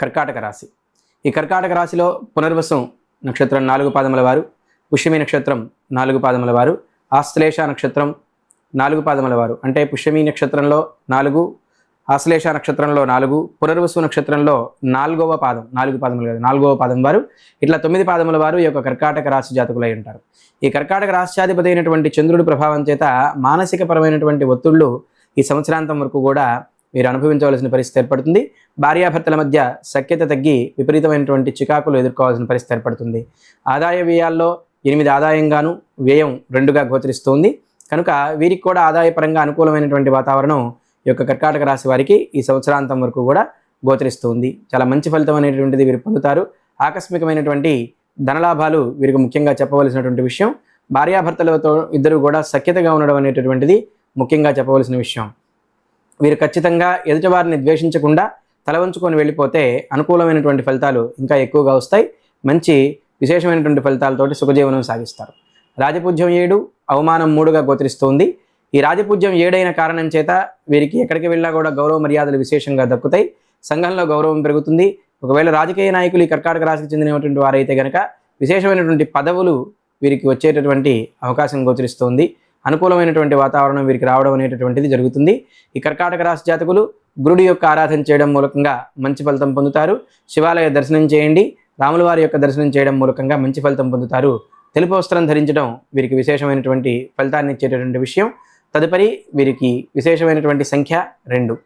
కర్కాటక రాశి. ఈ కర్కాటక రాశిలో పునర్వసం నక్షత్రం 4 పాదముల వారు, పుష్యమి నక్షత్రం 4 పాదముల వారు, ఆశ్లేష నక్షత్రం 4 పాదముల వారు, అంటే పుష్యమి నక్షత్రంలో 4, ఆశ్లేష నక్షత్రంలో 4, పునర్వసు నక్షత్రంలో 4వ పాదం, 4 పాదములు కాదు 4వ పాదం వారు, ఇట్లా 9 పాదముల వారు ఈ యొక్క కర్కాటక రాశి జాతకులై ఉంటారు. ఈ కర్కాటక రాశ్యాధిపతి అయినటువంటి చంద్రుడి ప్రభావం చేత మానసికపరమైనటువంటి ఒత్తిళ్లు ఈ సంవత్సరాంతం వరకు కూడా మీరు అనుభవించవలసిన పరిస్థితి ఏర్పడుతుంది. భార్యాభర్తల మధ్య సఖ్యత తగ్గి విపరీతమైనటువంటి చికాకులు ఎదుర్కోవాల్సిన పరిస్థితి ఏర్పడుతుంది. ఆదాయ వ్యయాల్లో 8 ఆదాయంగాను, వ్యయం 2గా గోచరిస్తుంది. కనుక వీరికి కూడా ఆదాయపరంగా అనుకూలమైనటువంటి వాతావరణం ఈ యొక్క కర్కాటక రాశి వారికి ఈ సంవత్సరాంతం వరకు కూడా గోచరిస్తుంది. చాలా మంచి ఫలితం అనేటువంటిది వీరు పొందుతారు. ఆకస్మికమైనటువంటి ధనలాభాలు వీరికి ముఖ్యంగా చెప్పవలసినటువంటి విషయం. భార్యాభర్తలతో ఇద్దరు కూడా సఖ్యతగా ఉండడం అనేటటువంటిది ముఖ్యంగా చెప్పవలసిన విషయం. వీరు ఖచ్చితంగా ఎదుటివారిని ద్వేషించకుండా తల వంచుకొని వెళ్ళిపోతే అనుకూలమైనటువంటి ఫలితాలు ఇంకా ఎక్కువగా వస్తాయి. మంచి విశేషమైనటువంటి ఫలితాలతోటి సుఖజీవనం సాగిస్తారు. రాజపూజ్యం 7, అవమానం 3గా గోచరిస్తుంది. ఈ రాజపూజ్యం 7 అయిన కారణం చేత వీరికి ఎక్కడికి వెళ్ళినా కూడా గౌరవ మర్యాదలు విశేషంగా దక్కుతాయి. సంఘంలో గౌరవం పెరుగుతుంది. ఒకవేళ రాజకీయ నాయకులు ఈ కర్కాటక రాశికి చెందినటువంటి వారైతే కనుక విశేషమైనటువంటి పదవులు వీరికి వచ్చేటటువంటి అవకాశం గోచరిస్తుంది. అనుకూలమైనటువంటి వాతావరణం వీరికి రావడం అనేటటువంటిది జరుగుతుంది. ఈ కర్కాటక రాశి జాతకులు గురుడి యొక్క ఆరాధన చేయడం మూలకంగా మంచి ఫలితం పొందుతారు. శివాలయ దర్శనం చేయండి. రాముల వారి యొక్క దర్శనం చేయడం మూలకంగా మంచి ఫలితం పొందుతారు. తెలుపు వస్త్రం ధరించడం వీరికి విశేషమైనటువంటి ఫలితాన్ని ఇచ్చేటటువంటి విషయం. తదుపరి వీరికి విశేషమైనటువంటి సంఖ్య 2.